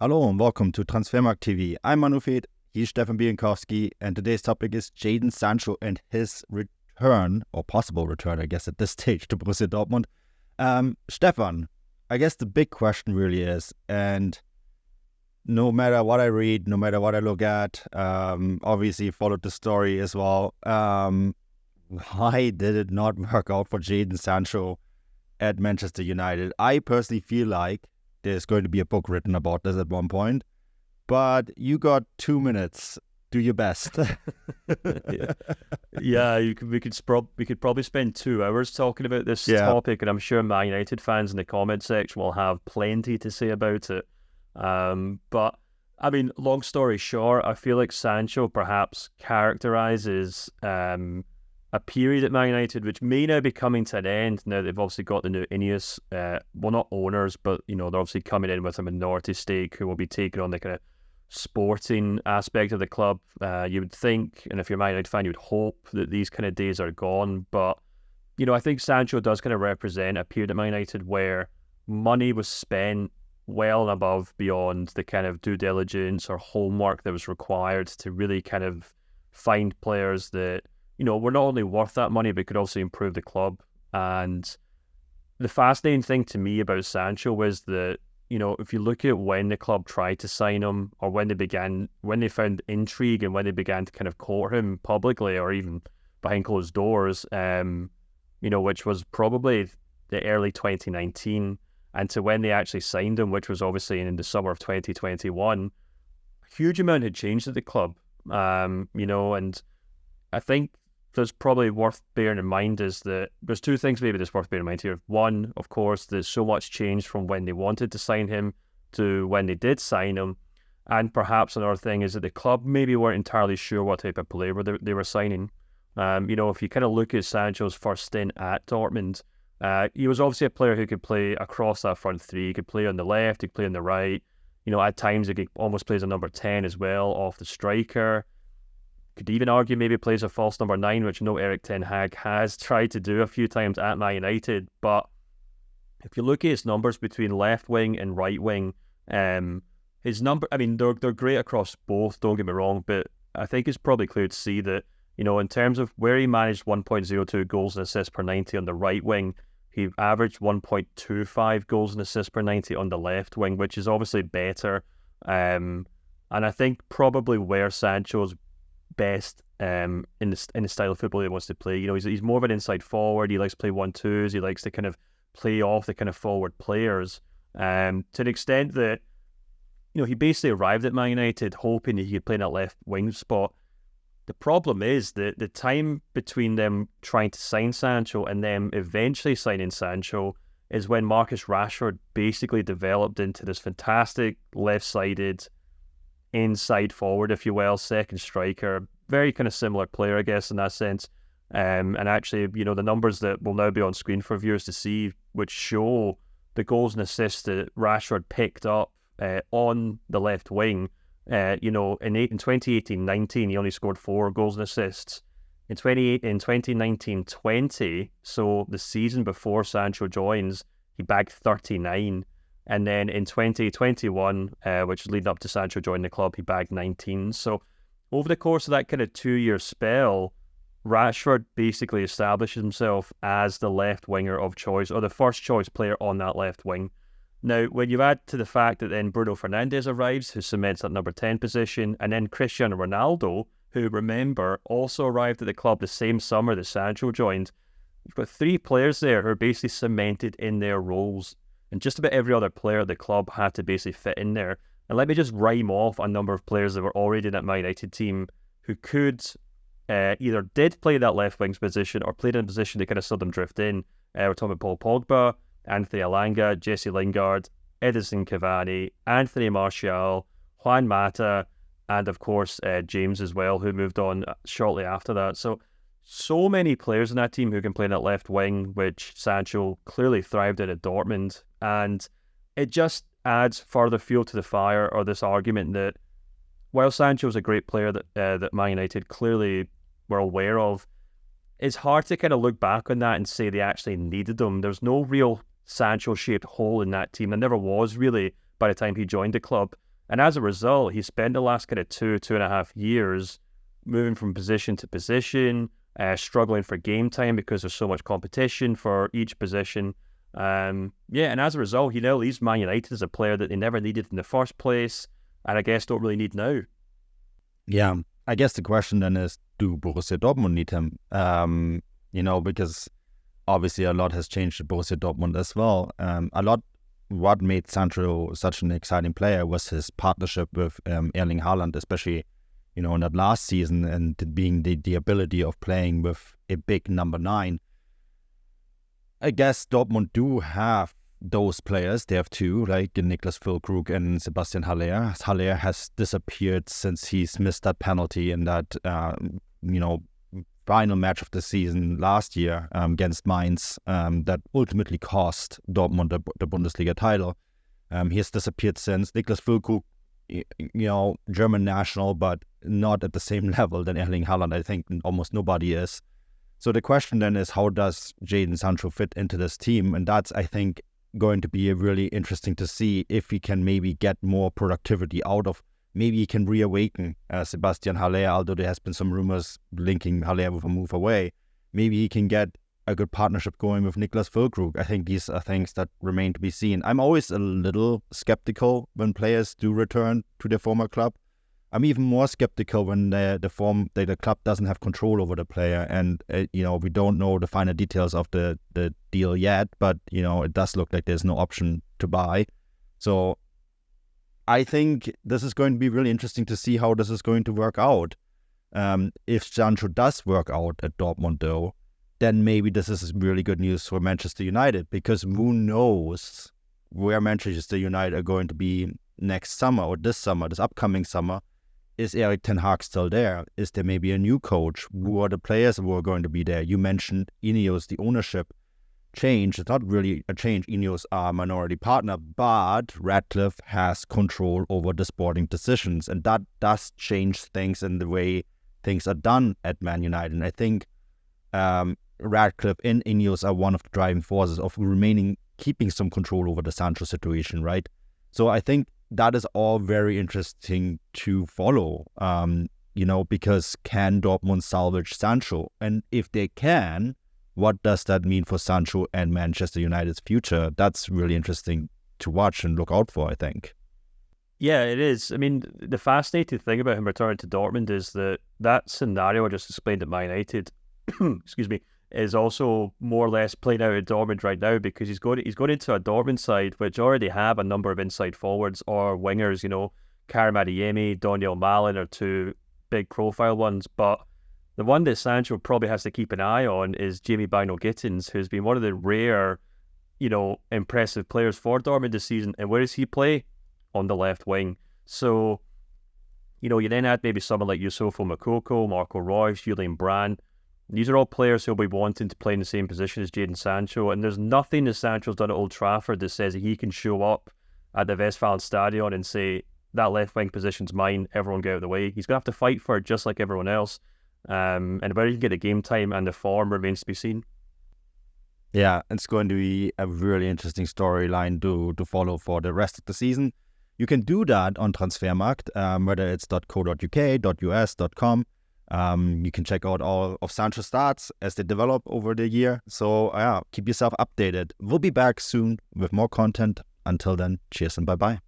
Hello and welcome to Transfermarkt TV. I'm Manuel, he's Stefan Bienkowski, and today's topic is Jadon Sancho and his return, or possible return, I guess, at this stage to Borussia Dortmund. Stefan, I guess the big question really is, and no matter what I read, no matter what I look at, obviously followed the story as well, why did it not work out for Jadon Sancho at Manchester United? I personally feel like there's going to be a book written about this at one point, but you got 2 minutes. Do your best. We could probably spend 2 hours talking about this topic, and I'm sure Man United fans in the comment section will have plenty to say about it. But I mean, long story short, I feel like Sancho perhaps characterises a period at Man United which may now be coming to an end now that they've obviously got the new Ineos, not owners, but they're obviously coming in with a minority stake who will be taking on the kind of sporting aspect of the club. You would think, and if you're a Man United fan, you would hope that these kind of days are gone. But I think Sancho does kind of represent a period at Man United where money was spent well and above beyond the kind of due diligence or homework that was required to really kind of find players that were not only worth that money, but could also improve the club. And the fascinating thing to me about Sancho was that, if you look at when the club tried to sign him, or when they found intrigue and when they began to kind of court him publicly or even behind closed doors, which was probably the early 2019, and to when they actually signed him, which was obviously in the summer of 2021, a huge amount had changed at the club, and I think there's probably worth bearing in mind is that there's two things maybe that's worth bearing in mind here. One, of course, there's so much changed from when they wanted to sign him to when they did sign him. And perhaps another thing is that the club maybe weren't entirely sure what type of player they were signing. If you kind of look at Sancho's first stint at Dortmund, he was obviously a player who could play across that front three. He could play on the left, he could play on the right. At times he could almost play as a number 10 as well, off the striker. Could even argue maybe plays a false number 9, which Erik ten Hag has tried to do a few times at Man United. But if you look at his numbers between left wing and right wing, his number, they're great across both, don't get me wrong, but I think it's probably clear to see that, in terms of where he managed 1.02 goals and assists per 90 on the right wing, he averaged 1.25 goals and assists per 90 on the left wing, which is obviously better. And I think probably where Sancho's best in the style of football he wants to play. He's more of an inside forward. He likes to play 1-2s. He likes to kind of play off the kind of forward players. To an extent that he basically arrived at Man United hoping that he could play in that left wing spot. The problem is that the time between them trying to sign Sancho and them eventually signing Sancho is when Marcus Rashford basically developed into this fantastic left-sided inside forward, if you will, second striker, very kind of similar player, I guess, in that sense. And actually, the numbers that will now be on screen for viewers to see, which show the goals and assists that Rashford picked up on the left wing. In 2018-19, he only scored 4 goals and assists. In 2019-20, so the season before Sancho joins, he bagged 39. And then in 2021, which is leading up to Sancho joining the club, he bagged 19. So over the course of that kind of 2-year spell, Rashford basically established himself as the left winger of choice, or the first choice player on that left wing. Now, when you add to the fact that then Bruno Fernandes arrives, who cements that number 10 position, and then Cristiano Ronaldo, who, remember, also arrived at the club the same summer that Sancho joined, you've got 3 players there who are basically cemented in their roles. And just about every other player the club had to basically fit in there. And let me just rhyme off a number of players that were already in that Man United team who could either did play that left wing position or played in a position they kind of saw them drift in. We're talking about Paul Pogba, Anthony Elanga, Jesse Lingard, Edinson Cavani, Anthony Martial, Juan Mata, and of course James as well, who moved on shortly after that. So many players in that team who can play in that left wing, which Sancho clearly thrived in at Dortmund. And it just adds further fuel to the fire, or this argument that while Sancho is a great player that Man United clearly were aware of, it's hard to kind of look back on that and say they actually needed him. There's no real Sancho-shaped hole in that team. There never was really by the time he joined the club. And as a result, he spent the last kind of 2.5 years moving from position to position, struggling for game time because there's so much competition for each position. And as a result, he now leaves Man United as a player that they never needed in the first place, and I guess don't really need now. Yeah, I guess the question then is, do Borussia Dortmund need him? Because obviously a lot has changed at Borussia Dortmund as well. What made Sancho such an exciting player was his partnership with Erling Haaland, especially, in that last season, and being the ability of playing with a big number 9. I guess Dortmund do have those players. They have two, like Niklas Füllkrug and Sebastian Haller. Haller has disappeared since he's missed that penalty in that, final match of the season last year against Mainz that ultimately cost Dortmund the Bundesliga title. He has disappeared since. Niklas Füllkrug, German national, but not at the same level than Erling Haaland. I think almost nobody is. So the question then is, how does Jadon Sancho fit into this team? And that's, I think, going to be really interesting to see if he can maybe get more productivity out of. Maybe he can reawaken Sebastian Haller, although there has been some rumors linking Haller with a move away. Maybe he can get a good partnership going with Niklas Füllkrug. I think these are things that remain to be seen. I'm always a little skeptical when players do return to their former club. I'm even more skeptical when the club doesn't have control over the player, and we don't know the final details of the deal yet, but it does look like there's no option to buy. So I think this is going to be really interesting to see how this is going to work out. If Sancho does work out at Dortmund, though, then maybe this is really good news for Manchester United, because who knows where Manchester United are going to be next summer or this upcoming summer. Is Erik ten Hag still there? Is there maybe a new coach? Who are the players who are going to be there? You mentioned Ineos, the ownership change. It's not really a change. Ineos are a minority partner, but Radcliffe has control over the sporting decisions, and that does change things in the way things are done at Man United. And I think Radcliffe and Ineos are one of the driving forces of keeping some control over the Sancho situation, right? So I think that is all very interesting to follow, because can Dortmund salvage Sancho? And if they can, what does that mean for Sancho and Manchester United's future? That's really interesting to watch and look out for, I think. Yeah, it is. I mean, the fascinating thing about him returning to Dortmund is that scenario I just explained at Man United, excuse me, is also more or less playing out at Dortmund right now, because he's going into a Dortmund side which already have a number of inside forwards or wingers. Karim Adeyemi, Daniel Malin are two big profile ones, but the one that Sancho probably has to keep an eye on is Jamie Bino-Gittins, who's been one of the rare, impressive players for Dortmund this season. And where does he play? On the left wing. So, you then add maybe someone like Youssoufo Moukoko, Marco Reus, Julian Brandt. These are all players who'll be wanting to play in the same position as Jadon Sancho, and there's nothing that Sancho's done at Old Trafford that says that he can show up at the Westfalenstadion and say, that left wing position's mine, everyone get out of the way. He's going to have to fight for it just like everyone else. And whether he can get the game time and the form remains to be seen. Yeah, it's going to be a really interesting storyline to follow for the rest of the season. You can do that on Transfermarkt, whether it's .co.uk, .us, .com. You can check out all of Sancho's stats as they develop over the year. So keep yourself updated. We'll be back soon with more content. Until then, cheers and bye-bye.